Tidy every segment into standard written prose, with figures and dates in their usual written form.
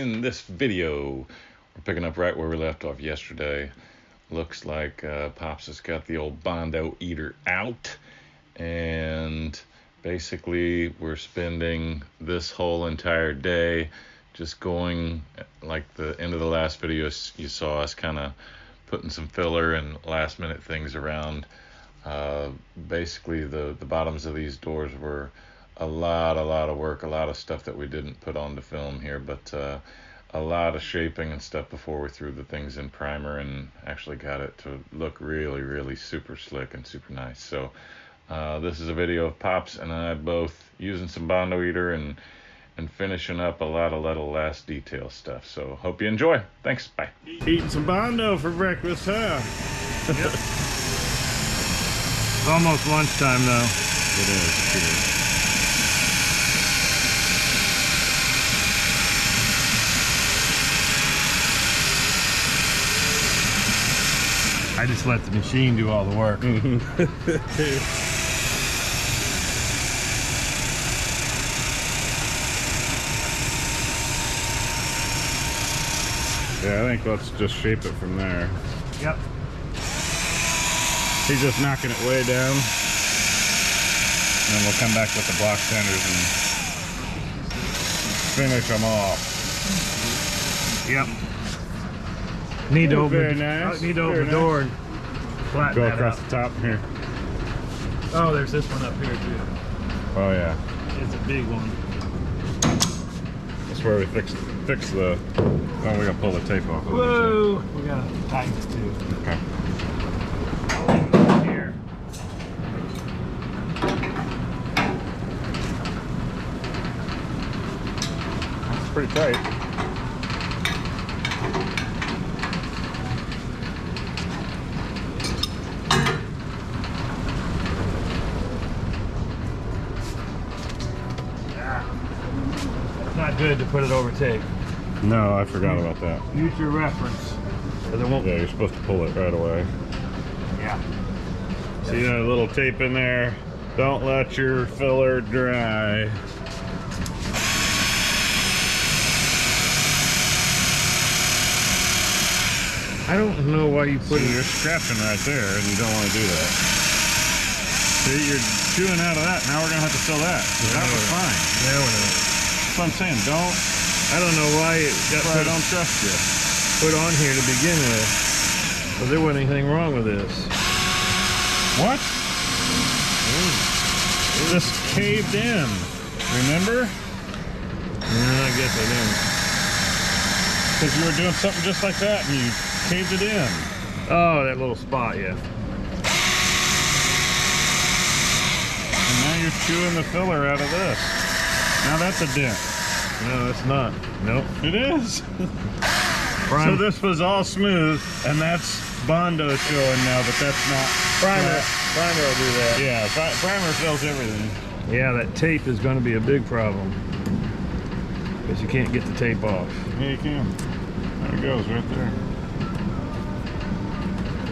in this video, we're picking up right where we left off yesterday. Looks like Pops has got the old Bondo eater out, and basically we're spending this whole entire day just going, like the end of the last video you saw us kind of putting some filler and last minute things around. Basically the bottoms of these doors were a lot of work, a lot of stuff that we didn't put on the film here, but a lot of shaping and stuff before we threw the things in primer and actually got it to look really super slick and super nice. So this is a video of Pops and I both using some Bondo eater and finishing up a lot of little last detail stuff. So hope you enjoy. Thanks. Bye. Eating some Bondo for breakfast, huh? Yep. It's almost lunchtime though. It is. I just let the machine do all the work. Yeah, I think let's just shape it from there. Yep. He's just knocking it way down. And then we'll come back with the block centers and finish them off. Yep. Need to open, very nice. Need to open the door and flatten Go that across out. the top here. Oh, there's this one up here too. Oh yeah. It's a big one. That's where we fix the. Oh, we're gonna pull the tape off. Whoa! We gotta tighten it too. Okay. Here. It's pretty tight. Not good to put it over tape. No, I forgot about that. Use your reference. Cause it won't. Yeah, you're supposed to pull it right away. Yeah. See that little tape in there? Don't let your filler dry. I don't know why you put See, it. you're scratching right there, and you don't want to do that. See, you're chewing out of that. Now we're gonna have to fill that. That was fine. Yeah, whatever. That's what I'm saying. Don't. I don't know why it got I don't trust you. put on here to begin with. Because there wasn't anything wrong with this. What? This caved in. Remember? I guess I didn't. Because you were doing something just like that, and you caved it in. Oh, that little spot, yeah. And now you're chewing the filler out of this. Now that's a dent. No, it's not. Nope. It is. So this was all smooth, and that's Bondo showing now, but that's not Primer. Primer will do that. Yeah, primer fills everything. Yeah, that tape is going to be a big problem. Because you can't get the tape off. Yeah, you can. There it goes, right there.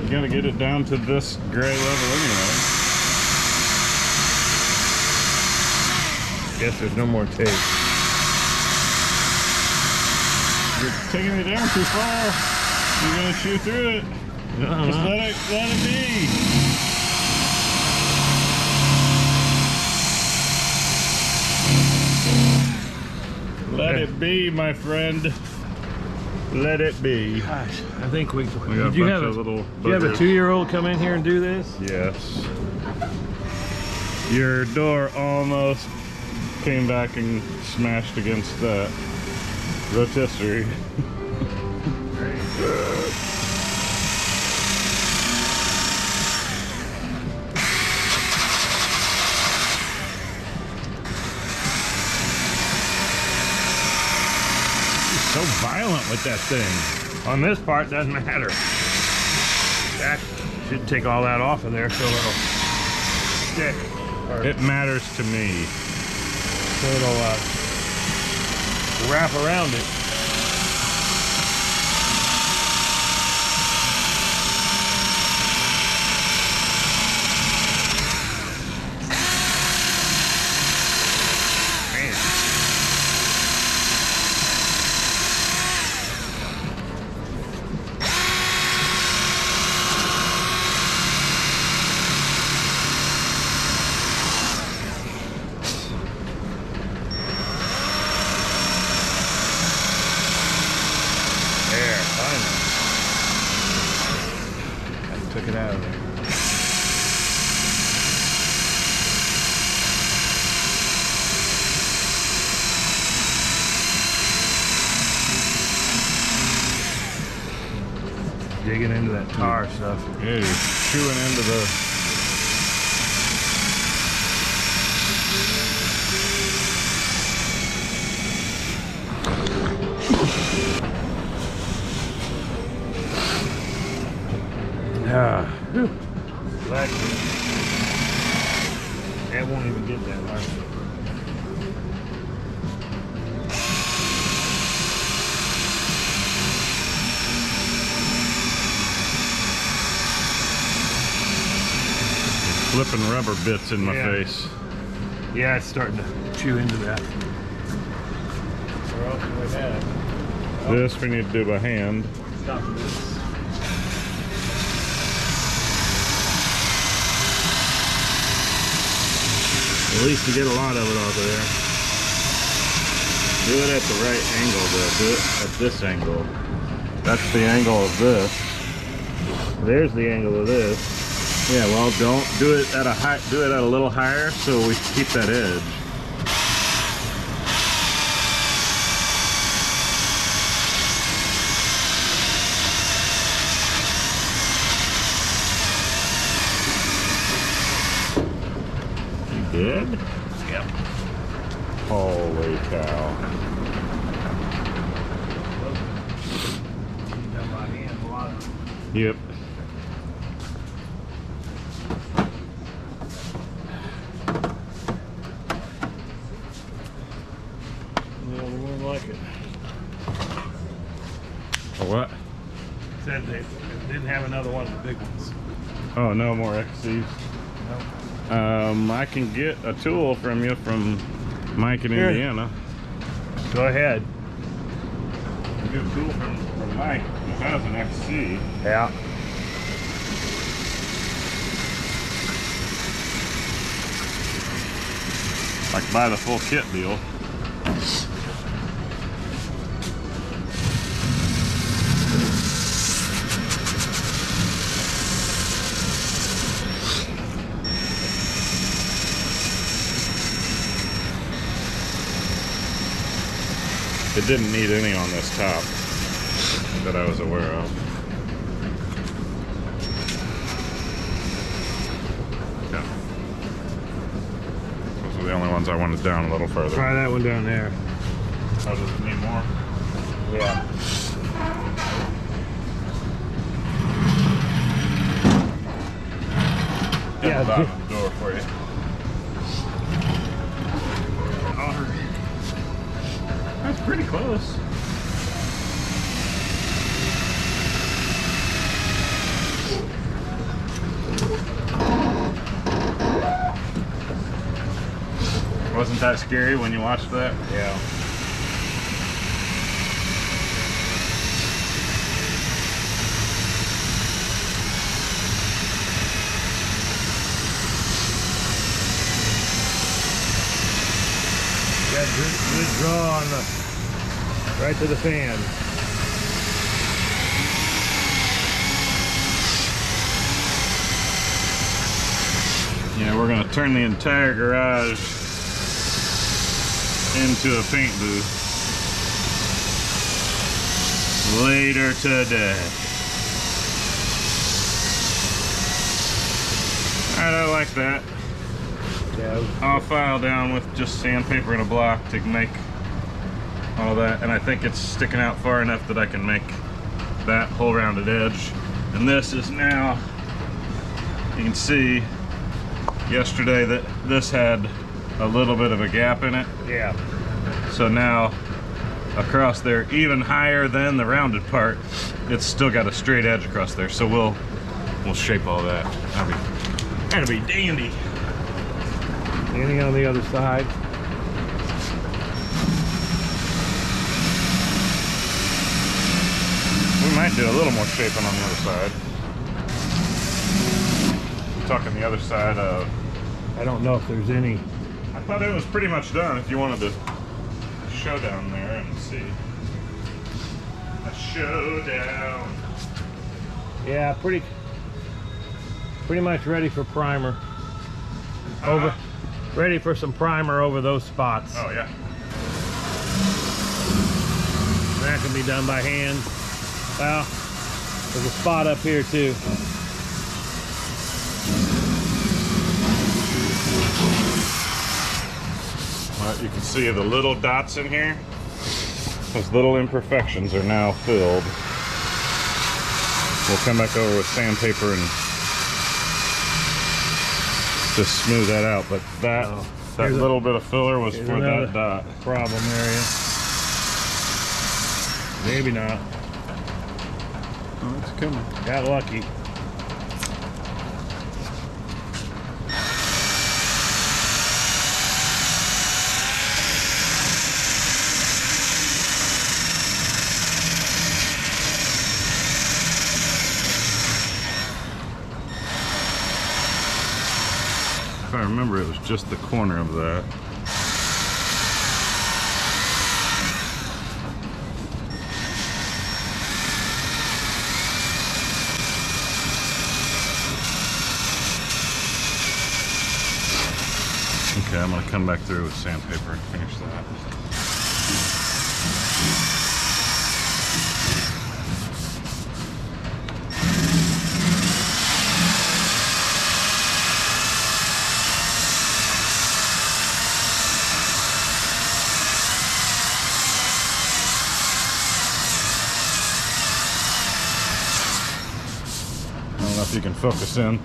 You gotta get it down to this gray level anyway. Guess there's no more tape. You're taking it down too far. You're gonna chew through it. Just let it be. Let it be, my friend. Let it be. Gosh, I think we got did a you bunch have of a little did you have a boogers. 2-year-old come in here and do this? Yes. Your door almost came back and smashed against that rotisserie. So violent with that thing. On this part, doesn't matter. That should take all that off of there so it'll stick. Or It matters to me. so it'll wrap around it. digging into that tar stuff. Yeah, you're chewing into the... Ah, that won't even get that hard. Flipping rubber bits in my Yeah. face. Yeah, it's starting to chew into that. Where else do we have? This we need to do by hand. Stop this. At least to get a lot of it off of there. Do it at the right angle, though. Do it at this angle. That's the angle of this. There's the angle of this. Yeah, well, don't do it at a high. Do it at a little higher so we keep that edge. You did? Yep. Holy cow! Yep. The only one like it. A what? Said they didn't have another one of the big ones. Oh, no more XCs. I can get a tool from you from Mike in Indiana. Go ahead. Get a tool from Mike who has an XC. Yeah. Like buy the full kit deal. It didn't need any on this top that I was aware of. Yeah. Those are the only ones I wanted down a little further. Try that one down there. Oh, does it need more? Yeah. Yeah, I'll open the door for you. That's pretty close. Wasn't that scary when you watched that? Yeah. Got good draw on the right to the fan. Yeah, we're gonna turn the entire garage into a paint booth later today. Alright, I like that. Yeah. I'll file down with just sandpaper and a block to make all that, and I think it's sticking out far enough that I can make that whole rounded edge. And this is now, you can see yesterday that this had a little bit of a gap in it. Yeah. So now across there, even higher than the rounded part, it's still got a straight edge across there. So we'll shape all that. That'll be dandy. Anything on the other side? We might do a little more shaping on the other side. I'm talking the other side of... I don't know if there's any. I thought it was pretty much done if you wanted to show down there and see. A showdown. Yeah, pretty much ready for primer. Over. Ready for some primer over those spots. Oh yeah. That can be done by hand. Well, There's a spot up here too. You can see the little dots in here. Those little imperfections are now filled. We'll come back over with sandpaper and just smooth that out. But that little bit of filler was for that dot. Problem area. Maybe not. Oh, it's coming. Got lucky. If I remember, it was just the corner of that. Okay, I'm gonna come back through with sandpaper and finish that. I don't know if you can focus in.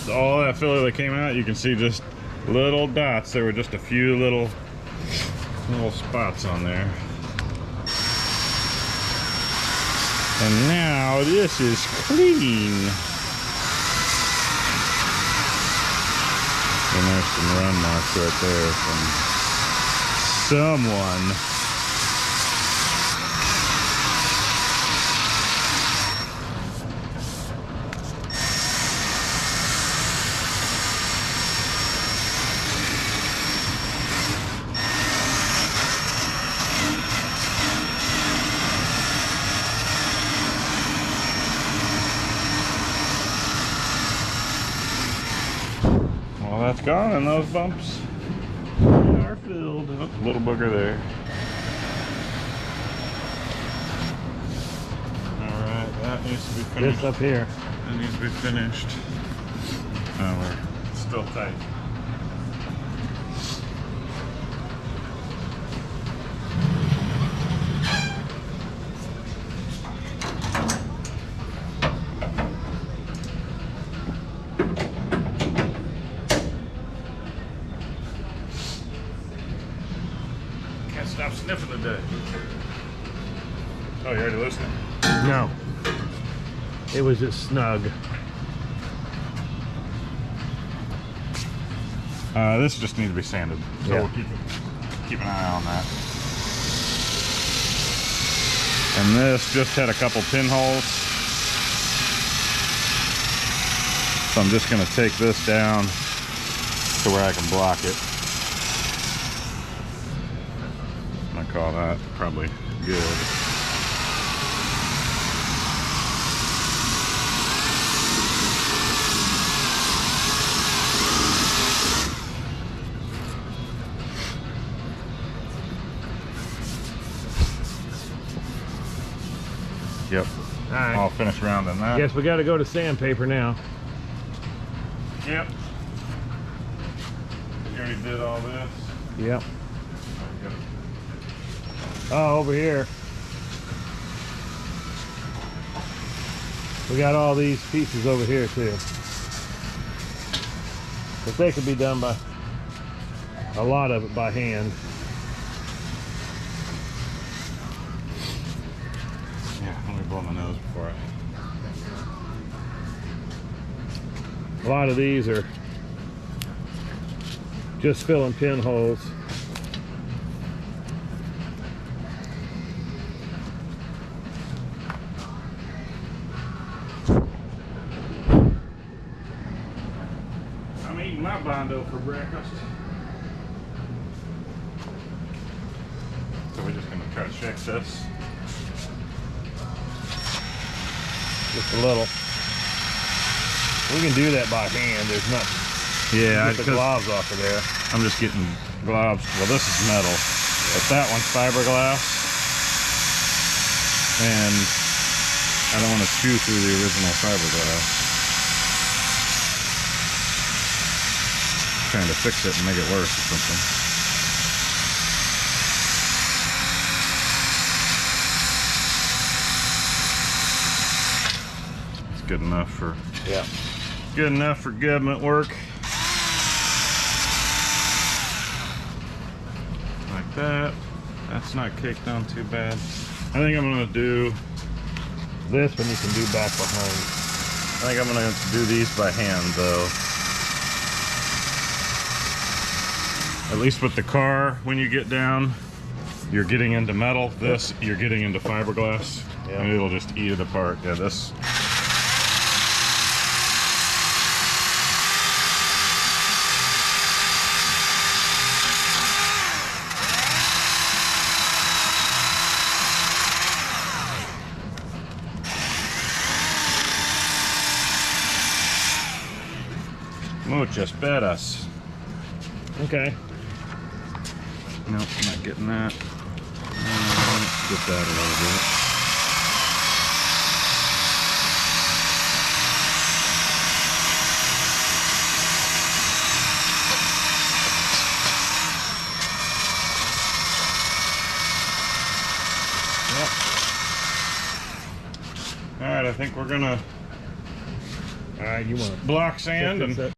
All that filler that came out, you can see just little dots. There were just a few little spots on there. And now this is clean. And there's some run marks right there from someone. Well, that's gone, and those bumps are filled. Oh, little booger there. Alright, that needs to be finished. This up here. That needs to be finished. Oh, we're still tight. Stop sniffing today. Oh, you already listening? No. It was just snug. This just needs to be sanded, so Yeah. we'll keep an eye on that. And this just had a couple pinholes, so I'm just going to take this down to where I can block it. I call that probably good. Yep. All right. I'll finish rounding that. Guess we got to go to sandpaper now. Yep. You already did all this. Yep. Oh, over here. We got all these pieces over here too. But they could be done by, a lot of it by hand. Yeah, let me blow my nose before I... A lot of these are just filling pinholes. I'm eating my Bondo for breakfast. So we're just going to try to fix this. Just a little. We can do that by hand. There's not. Yeah, get the gloves off of there. I'm just getting gloves. Well, this is metal, but that one's fiberglass. And I don't want to chew through the original fiberglass. Trying to fix it and make it worse or something. It's good enough for government work. Like that. That's not caked on too bad. I think I'm gonna do This one you can do back behind. I think I'm gonna do these by hand though. At least with the car, when you get down, you're getting into metal. This, you're getting into fiberglass. Yeah. And it'll just eat it apart. Yeah, this. Muchas peras. Okay. Nope, not getting that. Get that a little bit. Yep. All right, I think we're gonna All right, you want to block sand and